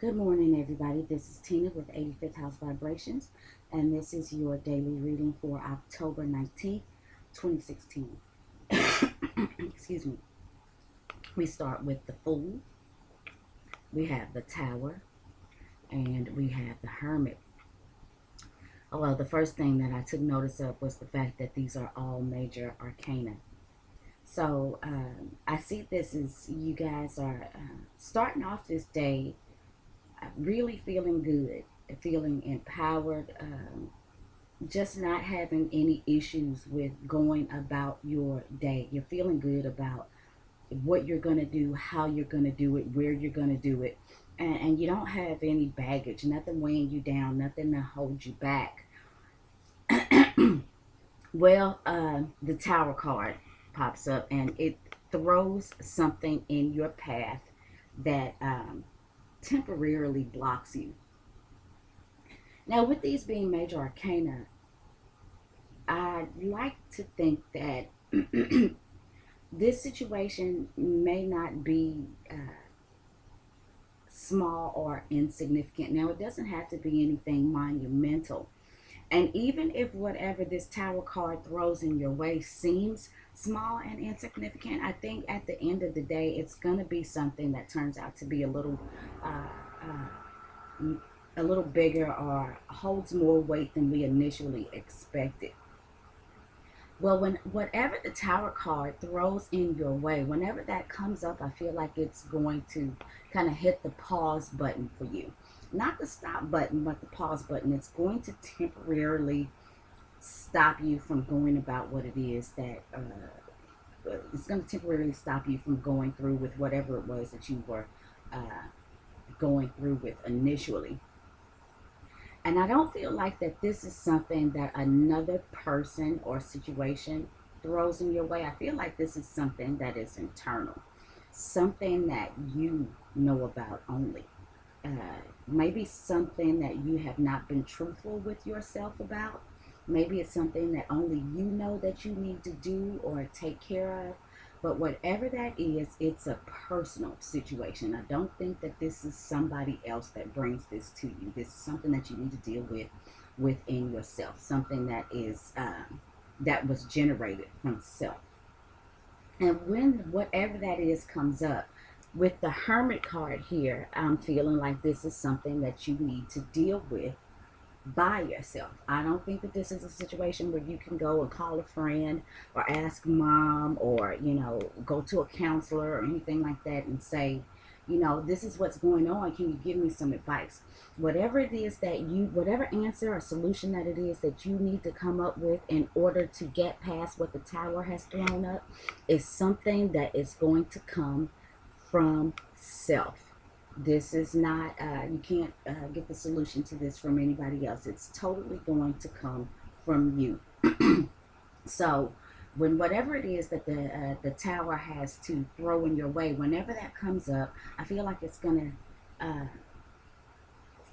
Good morning, everybody. This is Tina with 85th House Vibrations, and this is your daily reading for October 19th, 2016. Excuse me. We start with the Fool, we have the Tower, and we have the Hermit. Well, the first thing that I took notice of was the fact that these are all major arcana. So I see this as you guys are starting off this day really feeling good, feeling empowered, just not having any issues with going about your day. You're feeling good about what you're going to do, how you're going to do it, where you're going to do it. And you don't have any baggage, nothing weighing you down, nothing to hold you back. Well, the Tower card pops up and it throws something in your path that temporarily blocks you. Now, with these being major arcana, I like to think that this situation may not be small or insignificant. Now, it doesn't have to be anything monumental. And even if whatever this Tower card throws in your way seems small and insignificant, I think at the end of the day, it's going to be something that turns out to be a little bigger or holds more weight than we initially expected. Well, when whatever the Tower card throws in your way, whenever that comes up, I feel like it's going to kind of hit the pause button for you. Not the stop button, but the pause button. It's going to temporarily stop you from going about what it is that it's going to temporarily stop you from going through with whatever it was that you were going through with initially. And I don't feel like that this is something that another person or situation throws in your way. I feel like this is something that is internal, something that you know about only. Uh, Maybe something that you have not been truthful with yourself about. Maybe it's something that only you know that you need to do or take care of. But whatever that is, it's a personal situation. I don't think that this is somebody else that brings this to you. This is something that you need to deal with within yourself. Something that is that was generated from self. And when whatever that is comes up, with the Hermit card here, I'm feeling like this is something that you need to deal with by yourself. I don't think that this is a situation where you can go and call a friend or ask mom or, go to a counselor or anything like that and say, this is what's going on. Can you give me some advice? Whatever it is that whatever answer or solution that it is that you need to come up with in order to get past what the Tower has thrown up is something that is going to come from self. This is not, you can't get the solution to this from anybody else. It's totally going to come from you. So, when whatever it is that the Tower has to throw in your way, whenever that comes up, I feel like it's going to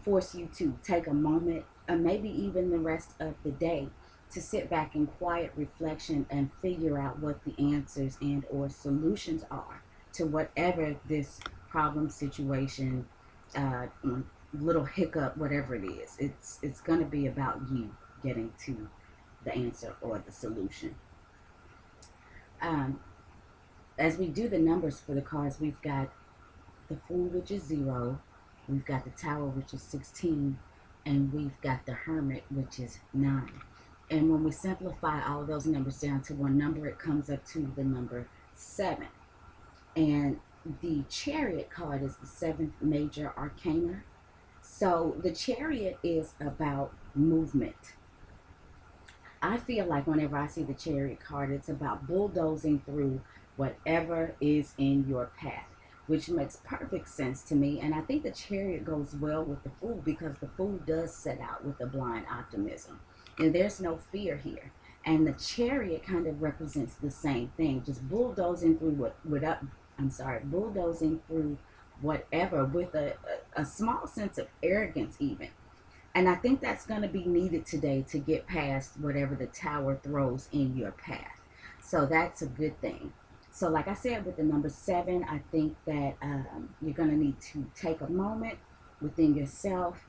force you to take a moment, maybe even the rest of the day, to sit back in quiet reflection and figure out what the answers and or solutions are to whatever this problem, situation, little hiccup, whatever it is. It's going to be about you getting to the answer or the solution. Um, as we do the numbers for the cards, we've got the Fool, which is 0. We've got the Tower, which is 16. And we've got the Hermit, which is 9. And when we simplify all those numbers down to one number, it comes up to the number 7. And the Chariot card is the 7th major arcana. So the Chariot is about movement. I feel like whenever I see the Chariot card, it's about bulldozing through whatever is in your path, which makes perfect sense to me. And I think the Chariot goes well with the Fool because the Fool does set out with a blind optimism. And there's no fear here. And the Chariot kind of represents the same thing, just bulldozing through bulldozing through whatever with a small sense of arrogance even. And I think that's going to be needed today to get past whatever the Tower throws in your path. So that's a good thing. So like I said, with the number 7, I think that you're going to need to take a moment within yourself,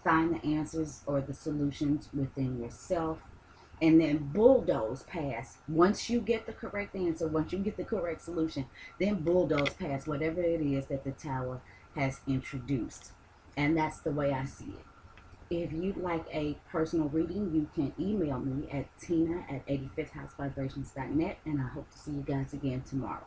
find the answers or the solutions within yourself, and then bulldoze past. Once you get the correct answer, once you get the correct solution, then bulldoze past whatever it is that the tower has introduced. And that's the way I see it. If you'd like a personal reading, you can email me at tina@85thhousevibrations.net, and I hope to see you guys again tomorrow.